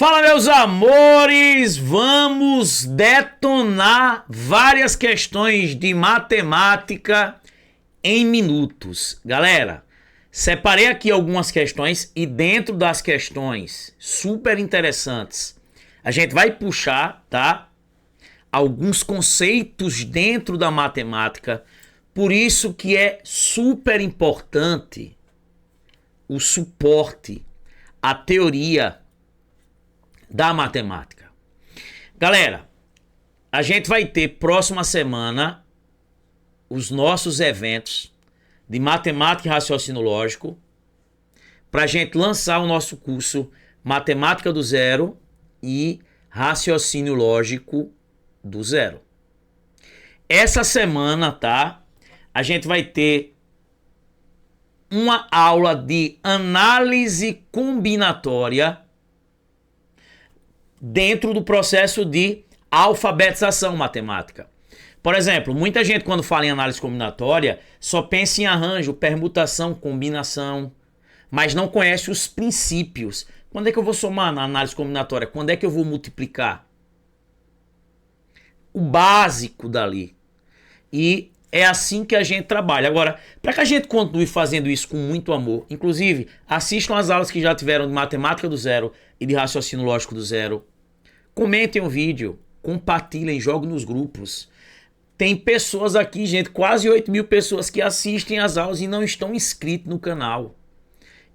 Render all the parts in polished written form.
Fala, meus amores! Vamos detonar várias questões de matemática em minutos. Galera, separei aqui algumas questões e dentro das questões super interessantes, a gente vai puxar, tá? Alguns conceitos dentro da matemática. Por isso que é super importante o suporte, a teoria da matemática. Galera, a gente vai ter próxima semana os nossos eventos de matemática e raciocínio lógico para a gente lançar o nosso curso Matemática do Zero e Raciocínio Lógico do Zero. Essa semana, tá? A gente vai ter uma aula de análise combinatória dentro do processo de alfabetização matemática. Por exemplo, muita gente quando fala em análise combinatória só pensa em arranjo, permutação, combinação, mas não conhece os princípios. Quando é que eu vou somar na análise combinatória? Quando é que eu vou multiplicar? O básico dali. E é assim que a gente trabalha. Agora, para que a gente continue fazendo isso com muito amor, inclusive, assistam as aulas que já tiveram de matemática do zero e de raciocínio lógico do zero. Comentem o vídeo, compartilhem, joguem nos grupos. Tem pessoas aqui, gente, quase 8.000 pessoas que assistem as aulas e não estão inscritos no canal.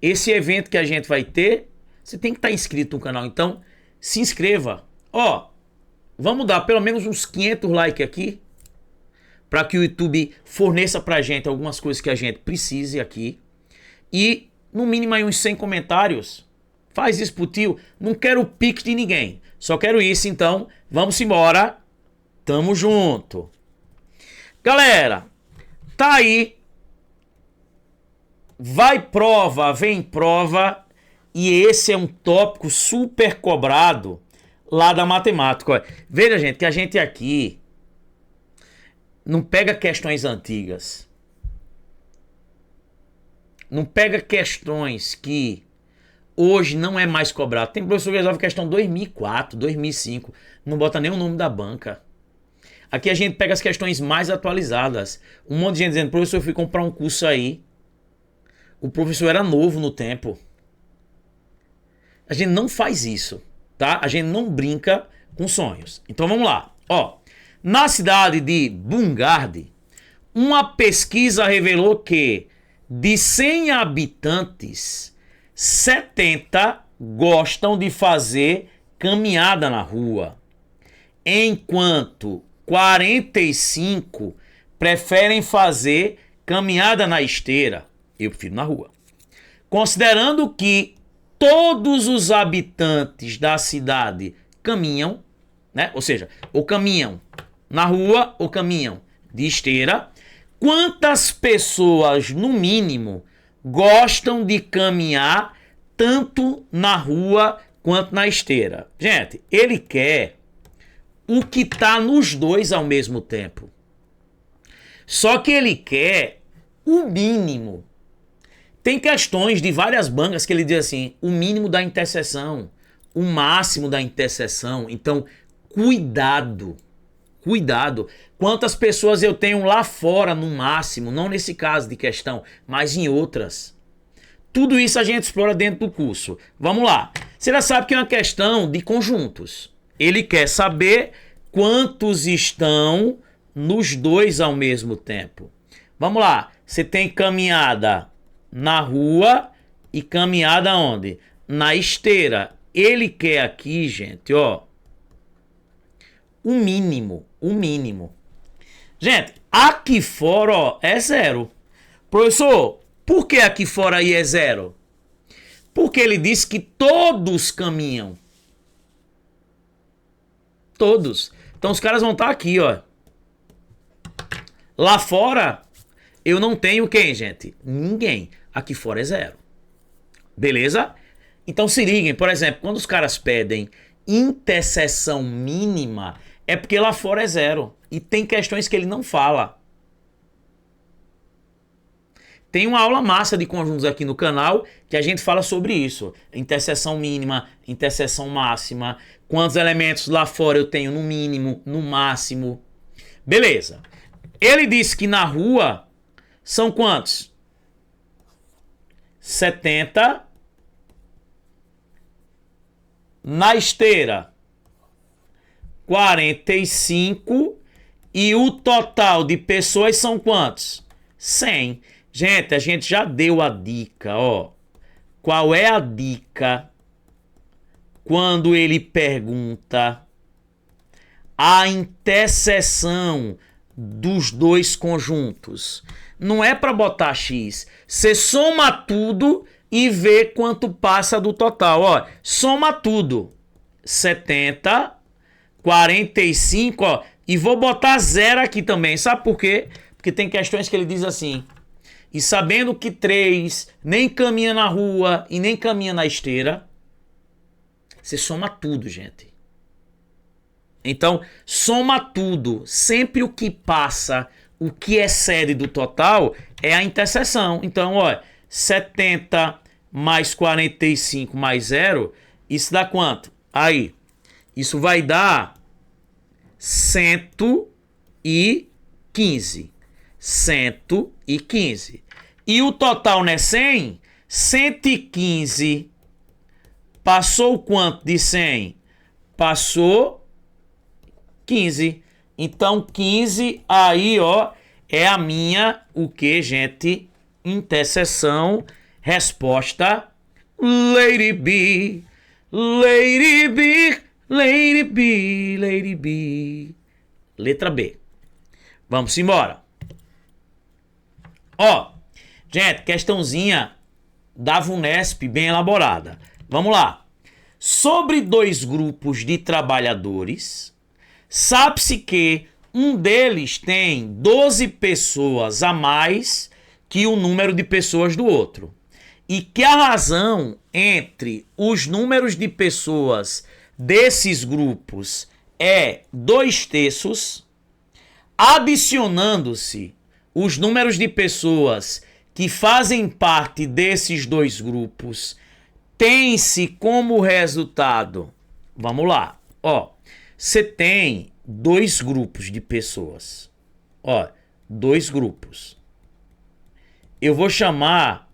Esse evento que a gente vai ter, você tem que estar inscrito no canal. Então, se inscreva. Ó, vamos dar pelo menos uns 500 likes aqui, para que o YouTube forneça pra gente algumas coisas que a gente precise aqui. E, no mínimo, aí uns 100 comentários. Faz isso pro tio. Não quero o pix de ninguém. Só quero isso, então. Vamos embora. Tamo junto. Galera, tá aí. Vai prova, vem prova. E esse é um tópico super cobrado lá da matemática. Veja, gente, que a gente aqui não pega questões antigas. Não pega questões que hoje não é mais cobrado. Tem professor que resolve questão 2004, 2005. Não bota nem o nome da banca. Aqui a gente pega as questões mais atualizadas. Um monte de gente dizendo, professor, eu fui comprar um curso aí. O professor era novo no tempo. A gente não faz isso, tá? A gente não brinca com sonhos. Então vamos lá. Ó, na cidade de Bungardi, uma pesquisa revelou que de 100 habitantes, 70 gostam de fazer caminhada na rua, enquanto 45 preferem fazer caminhada na esteira. Eu prefiro na rua. Considerando que todos os habitantes da cidade caminham, né? Ou seja, ou caminham na rua ou caminham de esteira, quantas pessoas, no mínimo, gostam de caminhar tanto na rua quanto na esteira? Gente, ele quer o que está nos dois ao mesmo tempo. Só que ele quer o mínimo. Tem questões de várias bancas que ele diz assim, o mínimo da interseção, o máximo da interseção. Então, cuidado. Cuidado. Quantas pessoas eu tenho lá fora no máximo, não nesse caso de questão, mas em outras. Tudo isso a gente explora dentro do curso. Vamos lá. Você já sabe que é uma questão de conjuntos. Ele quer saber quantos estão nos dois ao mesmo tempo. Vamos lá. Você tem caminhada na rua e caminhada onde? Na esteira. Ele quer aqui, gente, ó, o mínimo. O mínimo. Gente, aqui fora, ó, é zero. Professor, por que aqui fora aí é zero? Porque ele disse que todos caminham. Todos. Então os caras vão estar aqui, ó. Lá fora, eu não tenho quem, gente? Ninguém. Aqui fora é zero. Beleza? Então se liguem, por exemplo, quando os caras pedem interseção mínima, é porque lá fora é zero. E tem questões que ele não fala. tem uma aula massa de conjuntos aqui no canal que a gente fala sobre isso. Interseção mínima, interseção máxima, quantos elementos lá fora eu tenho no mínimo, no máximo. Beleza. Ele disse que na rua são quantos? 70. Na esteira, 45. E o total de pessoas são quantos? 100. Gente, a gente já deu a dica, ó. Qual é a dica quando ele pergunta a interseção dos dois conjuntos? Não é para botar x. Você soma tudo e vê quanto passa do total. Ó, soma tudo. 70, 45, ó. E vou botar 0 aqui também. Sabe por quê? Porque tem questões que ele diz assim. E sabendo que 3 nem caminha na rua e nem caminha na esteira, você soma tudo, gente. Então, soma tudo. Sempre o que passa, o que excede do total é a interseção. Então, ó, 70 mais 45 mais 0, isso dá quanto? Aí, isso vai dar 115. 115. E o total não é 100? 115 passou quanto de 100? Passou 15. Então, 15 aí, ó, é a minha, o que, gente? Interseção, resposta, Lady B, Lady B, Lady B, Lady B. Letra B. Vamos embora. Ó, gente, questãozinha da VUNESP bem elaborada. Vamos lá. Sobre dois grupos de trabalhadores, sabe-se que um deles tem 12 pessoas a mais que o número de pessoas do outro. E que a razão entre os números de pessoas desses grupos é 2/3, adicionando-se os números de pessoas que fazem parte desses dois grupos, tem-se como resultado, vamos lá, ó, você tem dois grupos de pessoas, ó, dois grupos. Eu vou chamar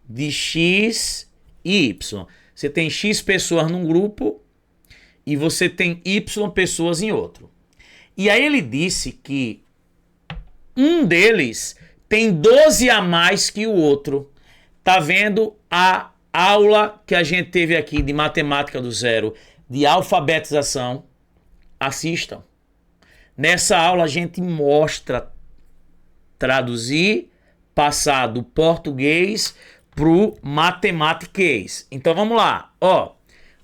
de X e Y. Você tem X pessoas num grupo e você tem Y pessoas em outro. E aí ele disse que um deles tem 12 a mais que o outro. Tá vendo a aula que a gente teve aqui de matemática do zero, de alfabetização? Assistam. Nessa aula a gente mostra traduzir, passar do português pro matematiquês. Então vamos lá, ó.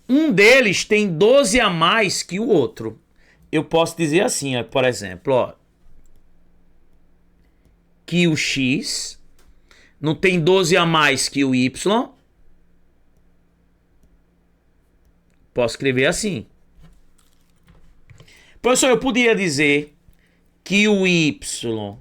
Um deles tem 12 a mais que o outro. Eu posso dizer assim, ó, por exemplo, ó, que o X não tem 12 a mais que o Y. Posso escrever assim. Professor, eu podia dizer que o Y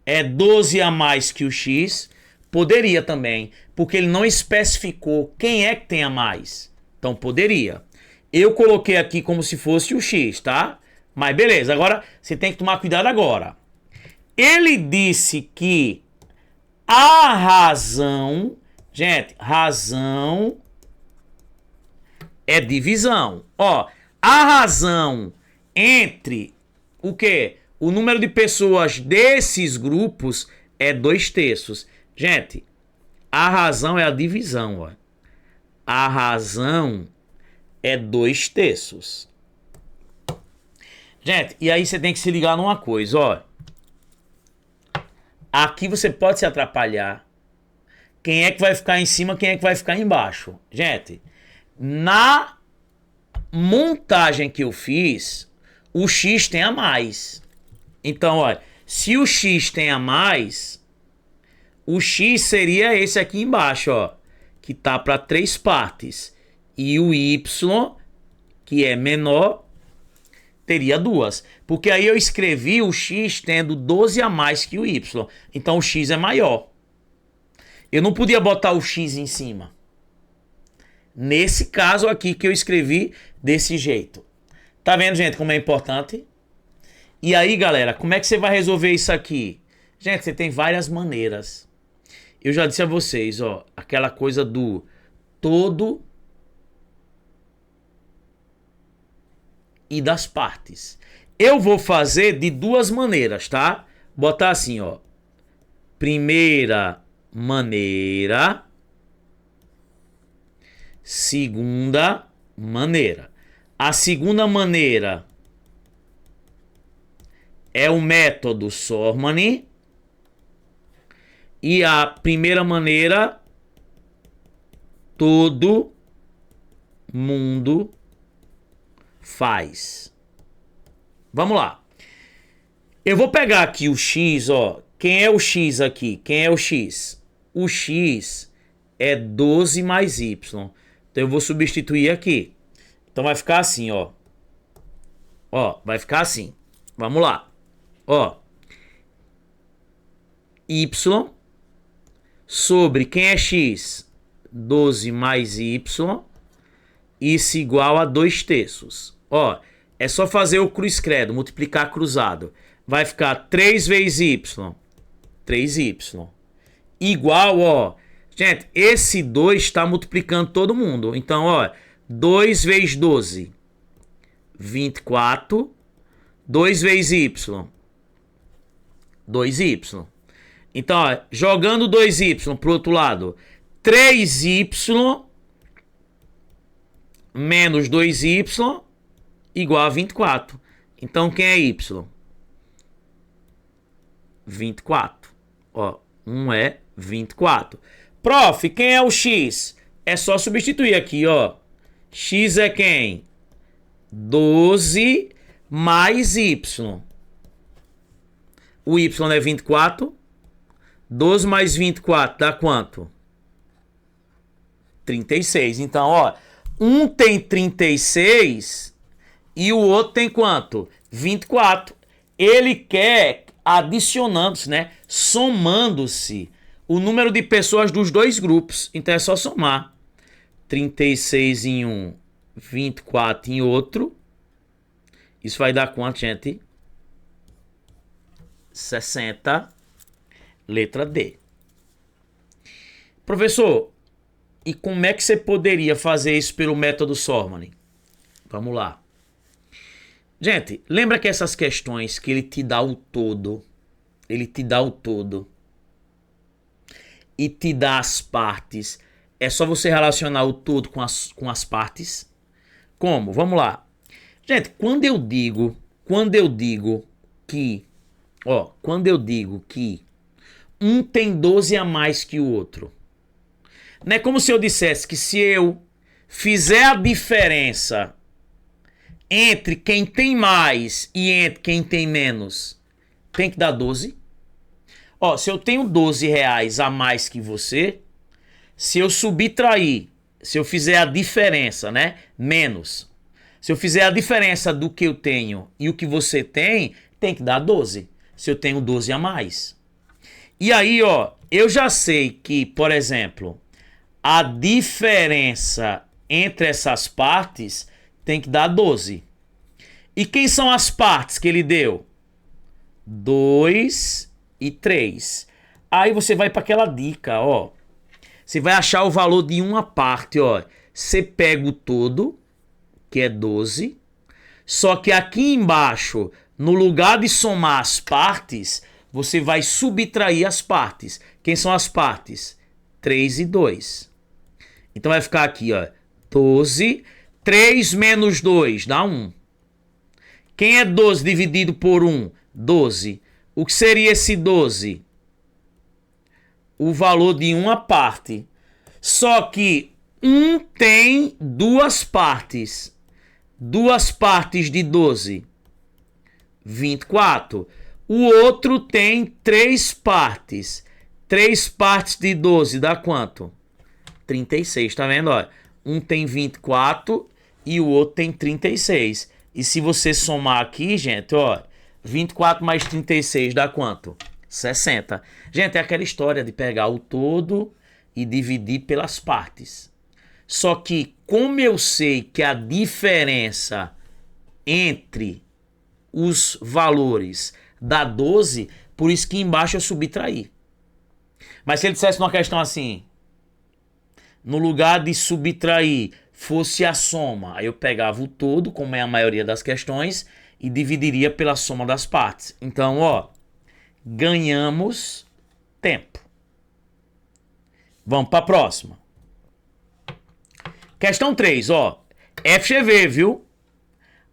é 12 a mais que o X. Poderia também, porque ele não especificou quem é que tem a mais. Então poderia. Eu coloquei aqui como se fosse o X, tá? Mas beleza, agora você tem que tomar cuidado agora. Ele disse que a razão, gente, razão é divisão. Ó, a razão entre o quê? O número de pessoas desses grupos é 2/3. Gente, a razão é a divisão, ó. A razão é 2/3. Gente, e aí você tem que se ligar numa coisa, ó. Aqui você pode se atrapalhar. Quem é que vai ficar em cima, quem é que vai ficar embaixo? Gente, na montagem que eu fiz, o X tem a mais. Então, ó, se o X tem a mais, o X seria esse aqui embaixo, ó, que tá para 3 partes. E o Y, que é menor, Teria duas. Porque aí eu escrevi o x tendo 12 a mais que o y. Então o x é maior. Eu não podia botar o x em cima. Nesse caso aqui que eu escrevi desse jeito. Tá vendo, gente, como é importante? E aí, galera, como é que você vai resolver isso aqui? Gente, você tem várias maneiras. Eu já disse a vocês, ó, aquela coisa do todo e das partes. Eu vou fazer de duas maneiras, tá? Botar assim, ó. Primeira maneira. Segunda maneira. A segunda maneira é o método Sormani. E a primeira maneira, todo mundo faz. Vamos lá. Eu vou pegar aqui o x, ó. Quem é o x aqui? Quem é o x? O x é 12 mais y. Então eu vou substituir aqui. Então vai ficar assim, ó. Ó, vai ficar assim. Vamos lá. Ó. Y sobre quem é x? 12 mais y. Isso igual a 2/3. Ó, é só fazer o cruz credo, multiplicar cruzado. Vai ficar 3 vezes y. 3y. Igual, ó. Gente, esse 2 está multiplicando todo mundo. Então, ó, 2 vezes 12. 24. 2 vezes y. 2y. Então, ó, jogando 2y pro outro lado. 3y menos 2y igual a 24. Então, quem é y? 24. Ó, 1 é 24. Prof, quem é o x? É só substituir aqui, ó. X é quem? 12 mais y. O y é 24. 12 mais 24 dá quanto? 36. Então, ó, um tem 36 e o outro tem quanto? 24. Ele quer adicionando-se, né? Somando-se o número de pessoas dos dois grupos. Então é só somar. 36 em um, 24 em outro. Isso vai dar quanto, gente? 60. Letra D. Professor, e como é que você poderia fazer isso pelo método Sormani? Vamos lá. Gente, lembra que essas questões que ele te dá o todo, ele te dá o todo e te dá as partes, é só você relacionar o todo com as partes? Como? Vamos lá. Gente, quando eu digo que, ó, quando eu digo que um tem 12 a mais que o outro, não é como se eu dissesse que se eu fizer a diferença entre quem tem mais e entre quem tem menos, tem que dar 12. Ó, se eu tenho 12 reais a mais que você, se eu subtrair, se eu fizer a diferença, né, menos, se eu fizer a diferença do que eu tenho e o que você tem que dar 12. Se eu tenho 12 a mais. E aí, ó, eu já sei que, por exemplo, a diferença entre essas partes tem que dar 12. E quem são as partes que ele deu? 2 e 3. Aí você vai para aquela dica, ó. Você vai achar o valor de uma parte, ó. Você pega o todo, que é 12. Só que aqui embaixo, no lugar de somar as partes, você vai subtrair as partes. Quem são as partes? 3 e 2. Então vai ficar aqui, ó. 12. 3 menos 2 dá 1. Quem é 12 dividido por 1? 12. O que seria esse 12? O valor de uma parte. Só que 1 tem duas partes. Duas partes de 12. 24. O outro tem 3 partes. 3 partes de 12 dá quanto? 36, tá vendo? Ó, um tem 24 e o outro tem 36. E se você somar aqui, gente, ó, 24 mais 36 dá quanto? 60. Gente, é aquela história de pegar o todo e dividir pelas partes. Só que, como eu sei que a diferença entre os valores dá 12, por isso que embaixo eu subtraí. Mas se ele dissesse numa questão assim, no lugar de subtrair fosse a soma, aí eu pegava o todo, como é a maioria das questões, e dividiria pela soma das partes. Então, ó, ganhamos tempo. Vamos para a próxima. Questão 3, ó. FGV, viu?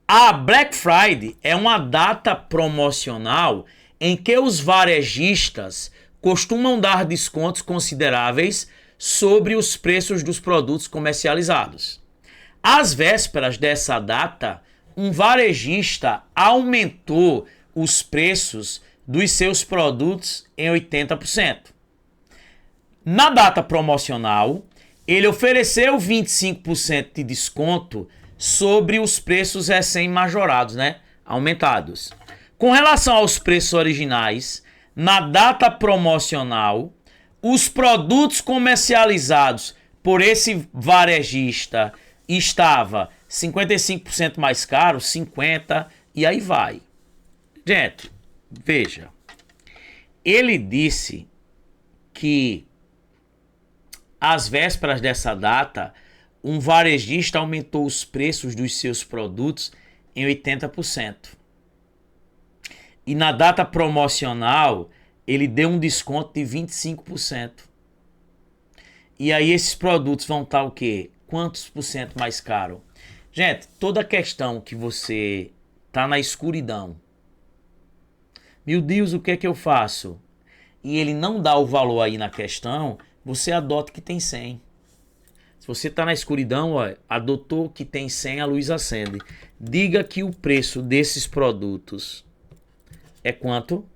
A Black Friday é uma data promocional em que os varejistas costumam dar descontos consideráveis sobre os preços dos produtos comercializados. Às vésperas dessa data, um varejista aumentou os preços dos seus produtos em 80%. Na data promocional, ele ofereceu 25% de desconto sobre os preços recém-majorados, né? Aumentados. Com relação aos preços originais, na data promocional, os produtos comercializados por esse varejista estava 55% mais caro, 50% e aí vai. Gente, veja. Ele disse que às vésperas dessa data, um varejista aumentou os preços dos seus produtos em 80%. E na data promocional, ele deu um desconto de 25%. E aí esses produtos vão estar o quê? Quantos por cento mais caro? Gente, toda questão que você tá na escuridão, meu Deus, o que é que eu faço? E ele não dá o valor aí na questão, você adota que tem 100. Se você está na escuridão, ó, adotou que tem 100, a luz acende. Diga que o preço desses produtos é quanto?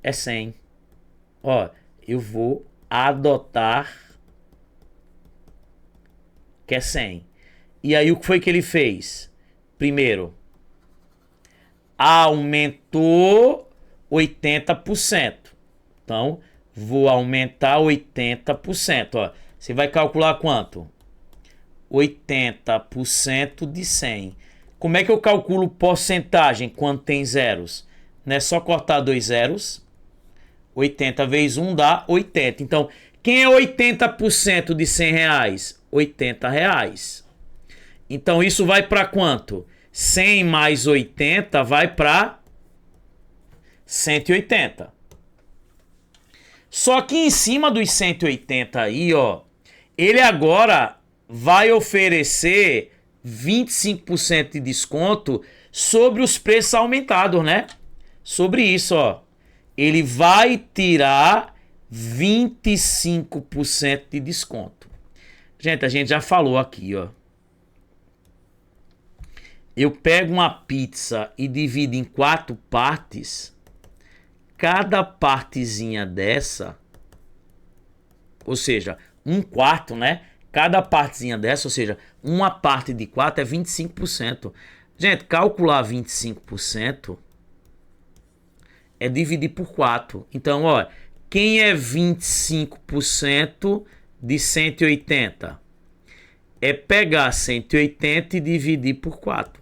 É 100. Ó, eu vou adotar que é 100. E aí o que foi que ele fez? Primeiro, aumentou 80%. Então, vou aumentar 80%. Ó, você vai calcular quanto? 80% de 100. Como é que eu calculo porcentagem quando tem zeros? Não é só cortar 2 zeros? 80 vezes 1 dá 80. Então, quem é 80% de 100 reais? 80 reais. Então, isso vai para quanto? 100 mais 80 vai para 180. Só que em cima dos 180 aí, ó, ele agora vai oferecer 25% de desconto sobre os preços aumentados, né? Sobre isso, ó. Ele vai tirar 25% de desconto. Gente, a gente já falou aqui, ó. Eu pego uma pizza e divido em 4 partes. Cada partezinha dessa, ou seja, 1/4, né? Cada partezinha dessa, ou seja, uma parte de 4 é 25%. Gente, calcular 25% é dividir por 4. Então, ó, quem é 25% de 180? É pegar 180 e dividir por 4.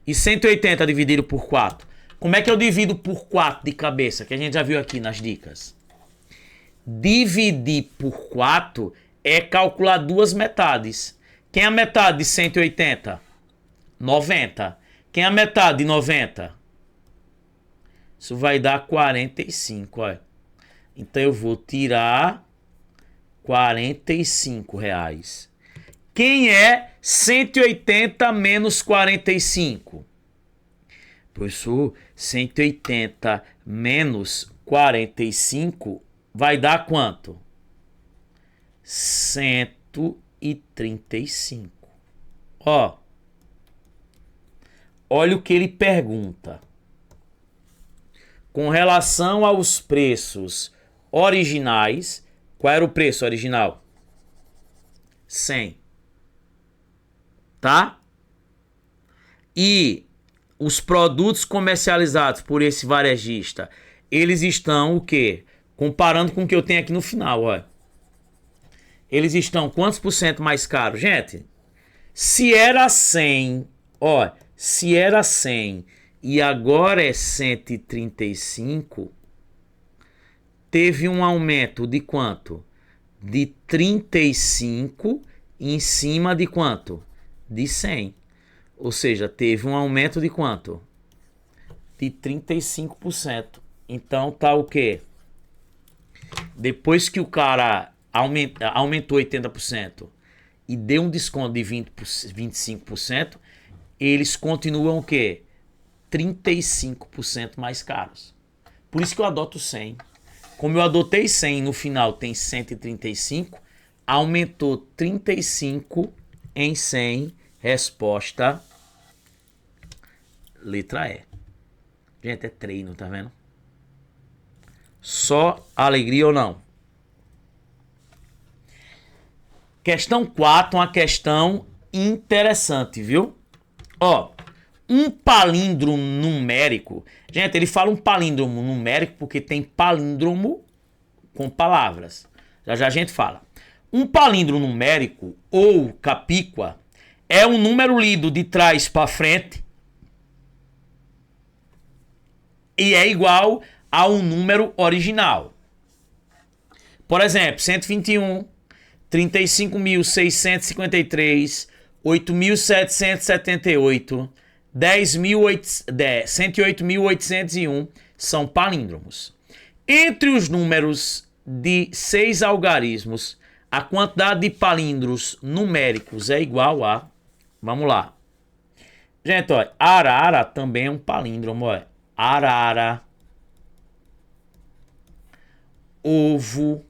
E 180 dividido por 4? Como é que eu divido por 4 de cabeça? Que a gente já viu aqui nas dicas. Dividir por 4 é calcular duas metades. Quem é a metade de 180? 90. Quem é a metade de 90? Isso vai dar 45, olha. Então eu vou tirar 45 reais. Quem é 180 menos 45? Professor, 180 menos 45 vai dar quanto? 135. Ó, olha o que ele pergunta. Com relação aos preços originais, qual era o preço original? 100. Tá? e os produtos comercializados por esse varejista, eles estão o quê? Comparando com o que eu tenho aqui no final, ó. Eles estão quantos por cento mais caros? Gente, se era 100, ó, se era 100 e agora é 135, teve um aumento de quanto? De 35 em cima de quanto? De 100. Ou seja, teve um aumento de quanto? De 35%. Então tá o quê? Depois que o cara aumentou 80% e deu um desconto de 25%, eles continuam o quê? 35% mais caros. Por isso que eu adoto 100. Como eu adotei 100 no final tem 135, aumentou 35 em 100. Resposta letra E. Gente, é treino, tá vendo? Só alegria ou não? Questão 4, uma questão interessante, viu? Ó, um palíndromo numérico. Gente, ele fala um palíndromo numérico porque tem palíndromo com palavras. Já já a gente fala. Um palíndromo numérico ou capíqua é um número lido de trás para frente e é igual a um número original. Por exemplo, 121, 35.653, 8.778, 108.801 são palíndromos. Entre os números de 6 algarismos, a quantidade de palíndromos numéricos é igual a... Vamos lá. Gente, ó, arara também é um palíndromo, ó. Arara, ovo.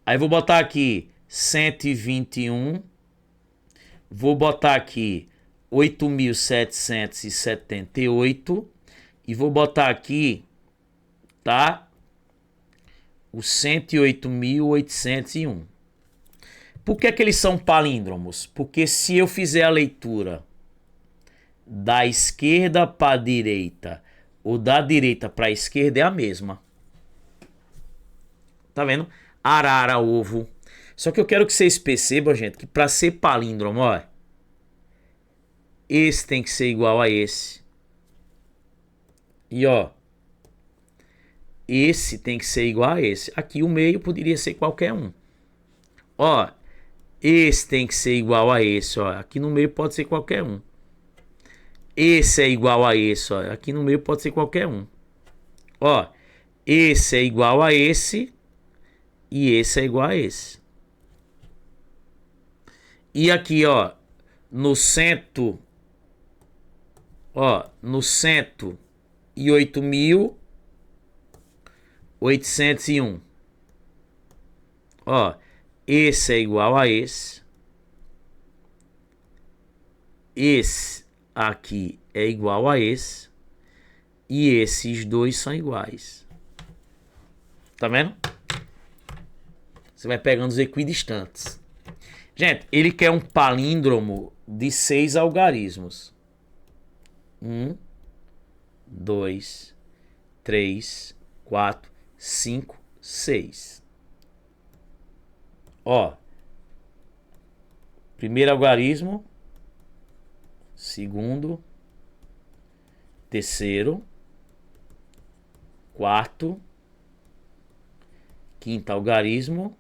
Aí vou botar aqui 121. Vou botar aqui 8.778. E vou botar aqui, tá? O 108.801. Por que eles são palíndromos? Porque se eu fizer a leitura da esquerda para a direita ou da direita para a esquerda é a mesma. Tá vendo? Arara, ovo. Só que eu quero que vocês percebam, gente, que para ser palíndromo, ó, esse tem que ser igual a esse. E ó, esse tem que ser igual a esse. Aqui o meio poderia ser qualquer um. Ó, esse tem que ser igual a esse, ó. Aqui no meio pode ser qualquer um. Esse é igual a esse, ó. Aqui no meio pode ser qualquer um. Ó, esse é igual a esse e esse é igual a esse. E aqui, ó, no centro, ó, no 108.801. Ó, esse é igual a esse. Esse aqui é igual a esse. E esses dois são iguais. Tá vendo? Você vai pegando os equidistantes. Gente, ele quer um palíndromo de 6 algarismos. 1, 2, 3, 4, 5, 6. Ó. Primeiro algarismo. Segundo. Terceiro. Quarto. Quinto algarismo.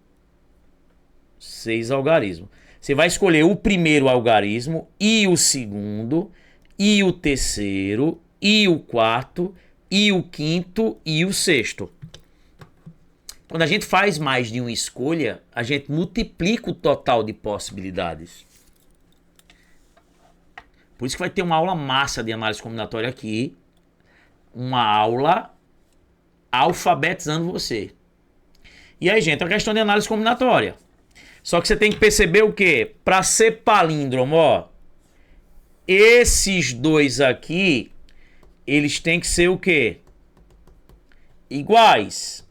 6 algarismos. Você vai escolher o primeiro algarismo e o segundo, e o terceiro, e o quarto, e o quinto, e o sexto. Quando a gente faz mais de uma escolha, a gente multiplica o total de possibilidades. Por isso que vai ter uma aula massa de análise combinatória aqui. Uma aula alfabetizando você. E aí, gente, a questão de análise combinatória. Só que você tem que perceber o quê? Para ser palíndromo, ó, esses dois aqui, eles têm que ser o quê? Iguais.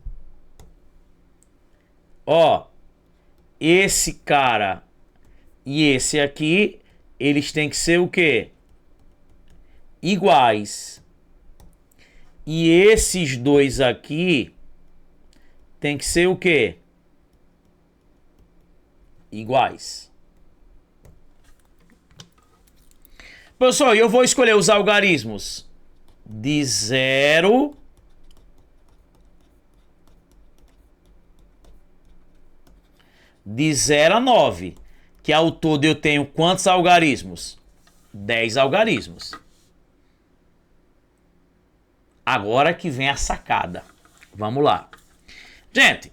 Ó, esse cara e esse aqui, eles têm que ser o quê? iguais. E esses dois aqui tem que ser o quê? Iguais. Pessoal, eu vou escolher os algarismos de 0 a 9. Que ao todo eu tenho quantos algarismos? 10 algarismos. Agora que vem a sacada. Vamos lá. Gente,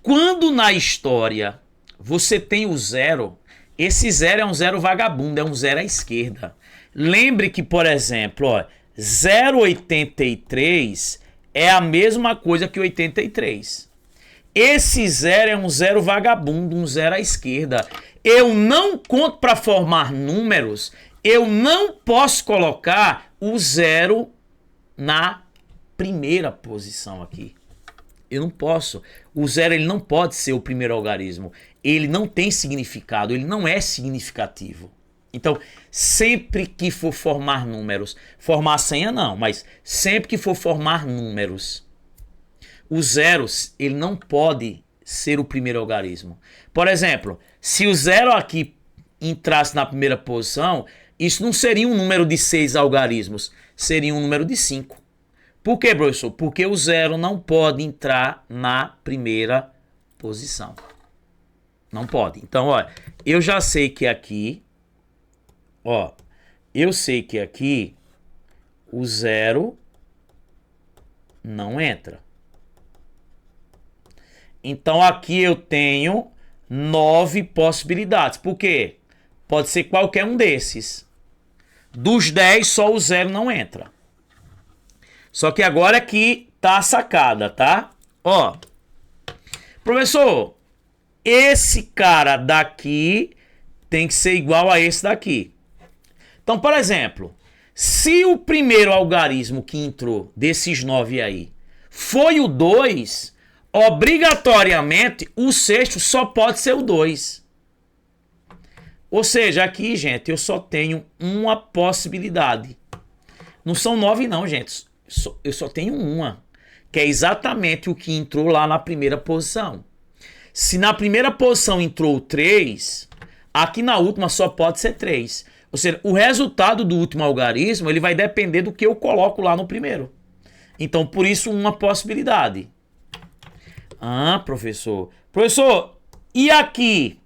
quando na história você tem o zero, esse zero é um zero vagabundo, é um zero à esquerda. Lembre que, por exemplo, ó, 0,83 é a mesma coisa que 83. Esse zero é um zero vagabundo, um zero à esquerda. Eu não conto para formar números, eu não posso colocar o zero na primeira posição aqui. Eu não posso. O zero ele não pode ser o primeiro algarismo. Ele não tem significado, ele não é significativo. Então, sempre que for formar números, formar senha não, mas sempre que for formar números, os zeros, ele não pode ser o primeiro algarismo. Por exemplo, se o zero aqui entrasse na primeira posição, isso não seria um número de 6 algarismos, seria um número de 5. Por quê, professor? Porque o zero não pode entrar na primeira posição. Não pode. Então, ó, eu já sei que aqui, ó, eu sei que aqui o zero não entra. Então, aqui eu tenho 9 possibilidades. Por quê? Pode ser qualquer um desses. Dos 10, só o zero não entra. Só que agora aqui tá a sacada, tá? Ó, professor, esse cara daqui tem que ser igual a esse daqui. Então, por exemplo, se o primeiro algarismo que entrou desses 9 aí foi o 2, obrigatoriamente o sexto só pode ser o 2. Ou seja, aqui, gente, eu só tenho uma possibilidade. Não são 9 não, gente. Eu só tenho uma, que é exatamente o que entrou lá na primeira posição. Se na primeira posição entrou 3, aqui na última só pode ser 3. Ou seja, o resultado do último algarismo ele vai depender do que eu coloco lá no primeiro. Então, por isso, uma possibilidade. Ah, professor. Professor, e aqui?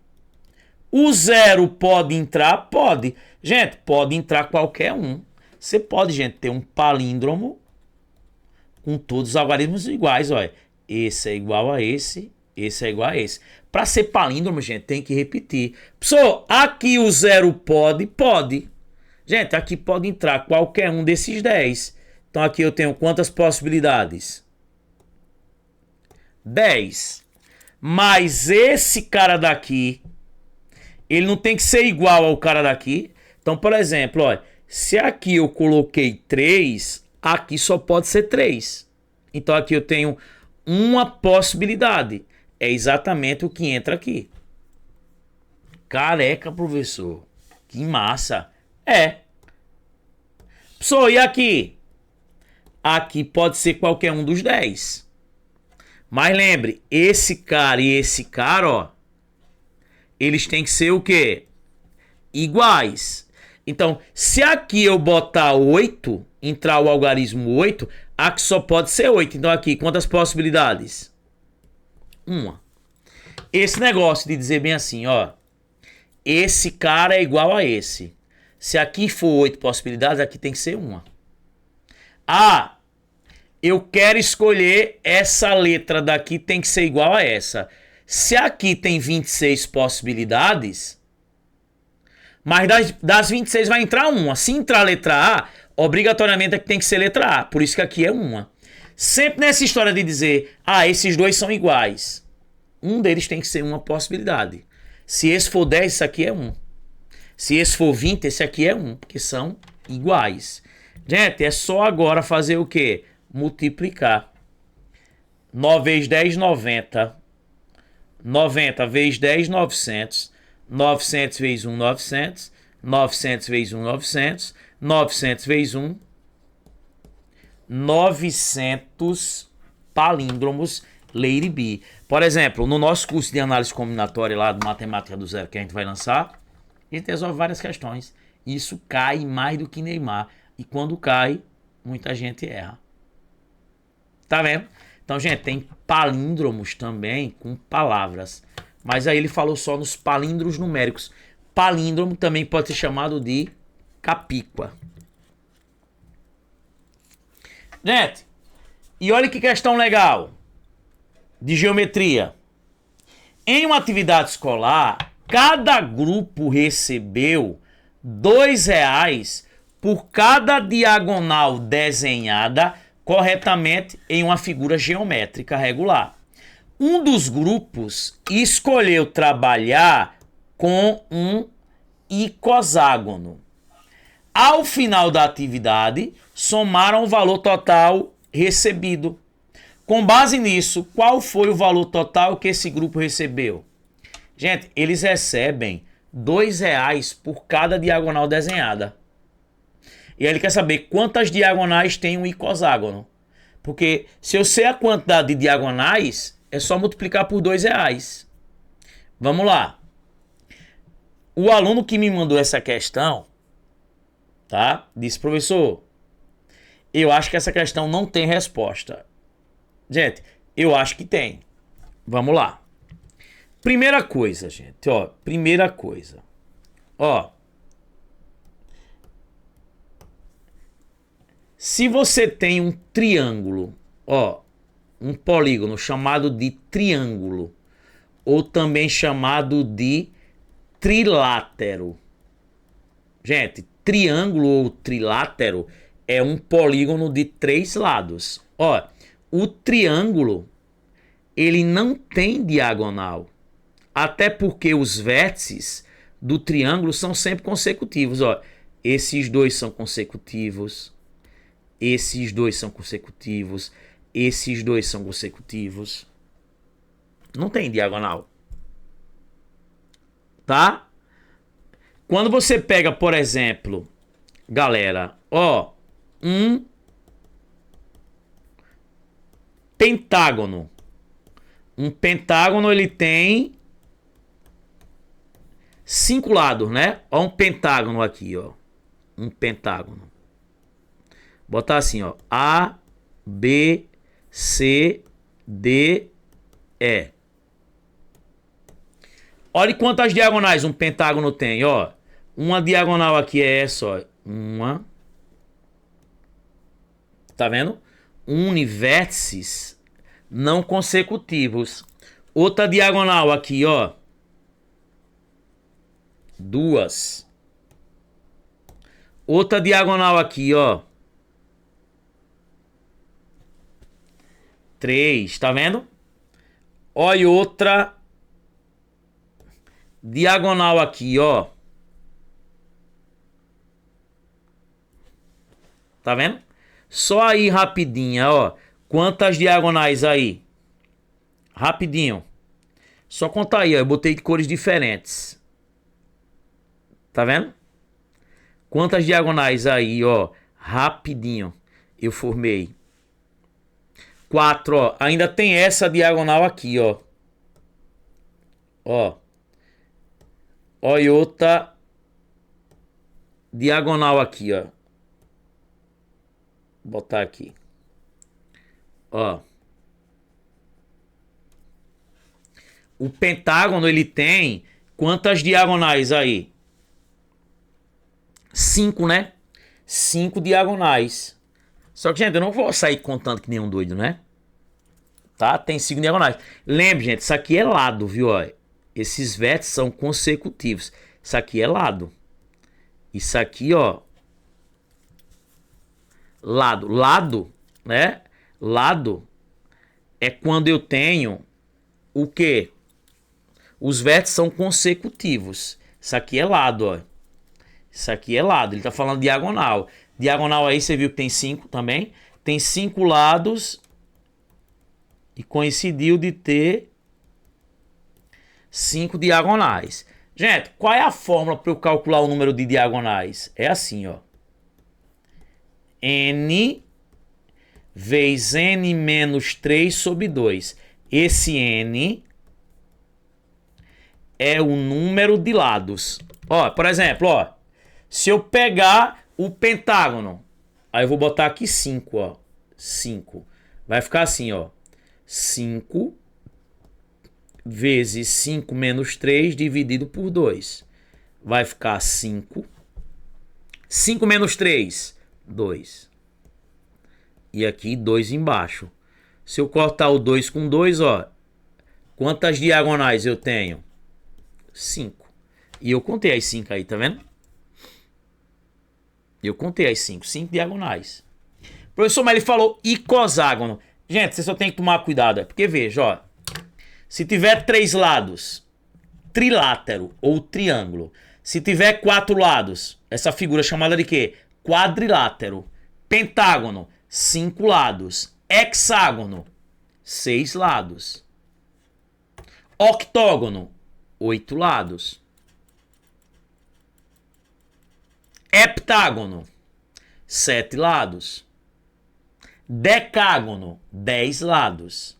O zero pode entrar? Pode. Gente, pode entrar qualquer um. Você pode, gente, ter um palíndromo com todos os algarismos iguais, olha. Esse é igual a esse é igual a esse. Para ser palíndromo, gente, tem que repetir. Pessoal, aqui o zero pode? Pode. Gente, aqui pode entrar qualquer um desses 10. Então aqui eu tenho quantas possibilidades? 10. Mas esse cara daqui, ele não tem que ser igual ao cara daqui. Então, por exemplo, olha, se aqui eu coloquei 3, aqui só pode ser 3. Então aqui eu tenho uma possibilidade. É exatamente o que entra aqui. Careca, professor. Que massa. É. Professor, e aqui? Aqui pode ser qualquer um dos 10. Mas lembre, esse cara e esse cara, ó, eles têm que ser o quê? Iguais. Então, se aqui eu botar 8, entrar o algarismo 8, aqui só pode ser 8. Então aqui, quantas possibilidades? Uma. Esse negócio de dizer bem assim, ó, esse cara é igual a esse. Se aqui for 8 possibilidades, aqui tem que ser uma. Ah, eu quero escolher essa letra daqui, tem que ser igual a essa. Se aqui tem 26 possibilidades, mas das 26 vai entrar uma. Se entrar a letra A, obrigatoriamente aqui tem que ser letra A. Por isso que aqui é uma. Sempre nessa história de dizer, ah, esses dois são iguais. Um deles tem que ser uma possibilidade. Se esse for 10, esse aqui é 1. Se esse for 20, esse aqui é 1. Porque são iguais. Gente, é só agora fazer o quê? Multiplicar. 9 vezes 10, 90. 90 vezes 10, 900. 900 vezes 1, 900. 900 vezes 1, 900. 900 vezes 1, 900 palíndromos Lady B. Por exemplo, no nosso curso de análise combinatória lá do Matemática do Zero que a gente vai lançar, a gente resolve várias questões. Isso cai mais do que Neymar. E quando cai, muita gente erra. Tá vendo? Então, gente, tem palíndromos também com palavras. Mas aí ele falou só nos palíndromos numéricos. Palíndromo também pode ser chamado de capíqua. Gente, e olha que questão legal de geometria. Em uma atividade escolar, cada grupo recebeu R$ 2 por cada diagonal desenhada corretamente em uma figura geométrica regular. Um dos grupos escolheu trabalhar com um icoságono. Ao final da atividade, somaram o valor total recebido. Com base nisso, qual foi o valor total que esse grupo recebeu? Gente, eles recebem R$ 2 por cada diagonal desenhada. E aí ele quer saber quantas diagonais tem um icoságono. Porque se eu sei a quantidade de diagonais, é só multiplicar por R$ 2. Vamos lá. O aluno que me mandou essa questão, tá? Disse, professor, eu acho que essa questão não tem resposta. Gente, eu acho que tem. Vamos lá. Primeira coisa, gente, ó. Primeira coisa. Ó. Se você tem um triângulo, ó, um polígono chamado de triângulo, ou também chamado de trilátero. Gente, triângulo ou trilátero é um polígono de 3 lados. Ó, o triângulo, ele não tem diagonal. Até porque os vértices do triângulo são sempre consecutivos. Ó, esses dois são consecutivos. Esses dois são consecutivos. Esses dois são consecutivos. Não tem diagonal. Tá? Quando você pega, por exemplo, galera, ó, um pentágono. Um pentágono, ele tem 5 lados, né? Ó, um pentágono aqui, ó. Um pentágono. Botar assim, ó. A, B, C, D, E. Olha quantas diagonais um pentágono tem, ó. Uma diagonal aqui é essa, ó. Uma. Tá vendo? Univértices não consecutivos. Outra diagonal aqui, ó. 2. Outra diagonal aqui, ó. 3, tá vendo? Olha outra diagonal aqui, ó. Tá vendo? Só aí rapidinho, ó. Quantas diagonais aí? Rapidinho. Só contar aí, ó. Eu botei de cores diferentes. Tá vendo? Quantas diagonais aí, ó. Rapidinho. Eu formei. 4, ó. Ainda tem essa diagonal aqui, ó. Ó. Ó, e outra diagonal aqui, ó. Vou botar aqui. Ó. O pentágono, ele tem quantas diagonais aí? 5, né? 5 diagonais. Só que, gente, eu não vou sair contando que nem um doido, né? Tá? Tem 5 diagonais. Lembre, gente, isso aqui é lado, viu? Ó, esses vértices são consecutivos. Isso aqui é lado. Isso aqui, ó. Lado. Lado, né? Lado é quando eu tenho o quê? Os vértices são consecutivos. Isso aqui é lado, ó. Isso aqui é lado. Ele tá falando diagonal. Diagonal aí, você viu que tem 5 também. Tem 5 lados. E coincidiu de ter 5 diagonais. Gente, qual é a fórmula para eu calcular o número de diagonais? É assim, ó. N vezes N menos 3 sobre 2. Esse N é o número de lados. Ó, por exemplo, ó, se eu pegar o pentágono, aí eu vou botar aqui 5, ó. 5. Vai ficar assim, ó. 5 vezes 5 menos 3 dividido por 2. Vai ficar 5. 5 menos 3, 2. E aqui 2 embaixo. Se eu cortar o 2 com 2, ó. Quantas diagonais eu tenho? 5. E eu contei as 5 aí, tá vendo? Eu contei as 5. 5 diagonais. Professor, mas ele falou icoságono. Gente, você só tem que tomar cuidado. Porque veja, ó. Se tiver 3 lados, trilátero ou triângulo. Se tiver 4 lados, essa figura é chamada de quê? Quadrilátero. Pentágono, 5 lados. Hexágono, 6 lados. Octógono, 8 lados. Heptágono, 7 lados. Decágono, 10 lados.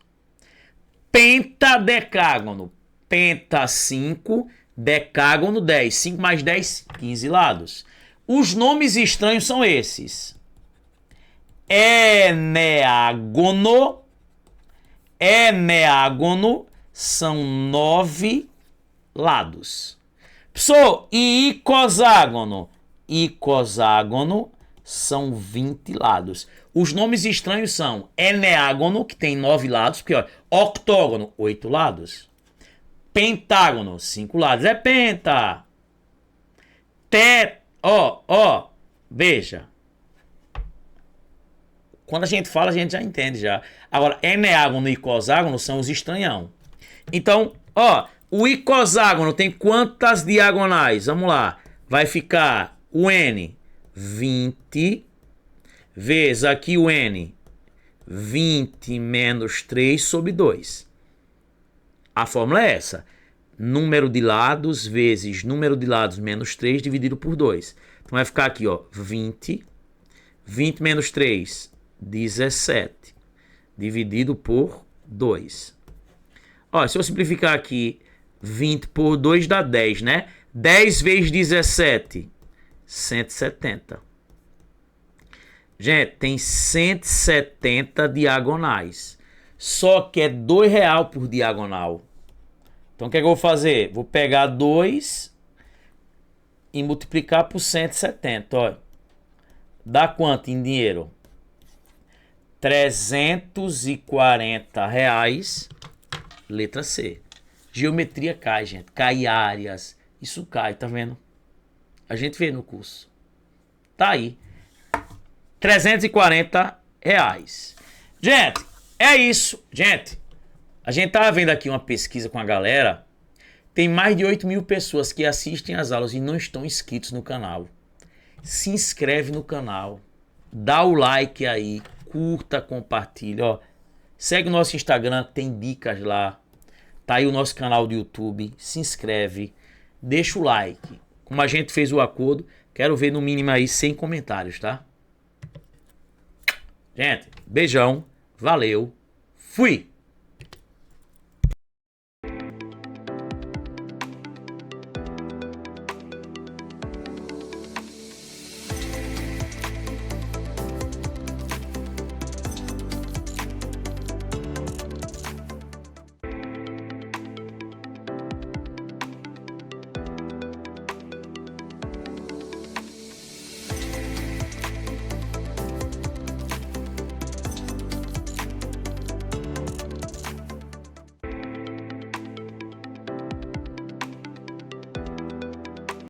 Pentadecágono, penta 5, decágono 10. 5 mais 10, 15 lados. Os nomes estranhos são esses. Eneágono. Eneágono são 9 lados. Professor, e icoságono? Icoságono são 20 lados. Os nomes estranhos são eneágono, que tem 9 lados, porque ó, octógono, 8 lados. Pentágono, 5 lados. É penta. Ó, veja. Quando a gente fala, a gente já entende já. Agora, eneágono e icoságono são os estranhão. Então, ó, o icoságono tem quantas diagonais? Vamos lá. Vai ficar o N, 20, vezes aqui o N, 20 menos 3 sobre 2. A fórmula é essa. Número de lados vezes número de lados menos 3 dividido por 2. Então vai ficar aqui, ó, 20. 20 menos 3, 17. Dividido por 2. Ó, se eu simplificar aqui, 20 por 2 dá 10, né? 10 vezes 17, 170. Gente, tem 170 diagonais. Só que é R$2 por diagonal. Então o que é que eu vou fazer? Vou pegar 2 e multiplicar por 170. Ó. Dá quanto em dinheiro? R$340. Letra C. Geometria cai, gente. Cai áreas. Isso cai, tá vendo? A gente vê no curso. Tá aí. R$340. Gente, é isso. Gente, a gente tava vendo aqui uma pesquisa com a galera. Tem mais de 8.000 pessoas que assistem as aulas e não estão inscritos no canal. Se inscreve no canal. Dá o like aí. Curta, compartilha. Ó. Segue o nosso Instagram, tem dicas lá. Tá aí o nosso canal do YouTube. Se inscreve. Deixa o like. Como a gente fez o acordo, quero ver no mínimo aí 100 comentários, tá? Gente, beijão. Valeu. Fui.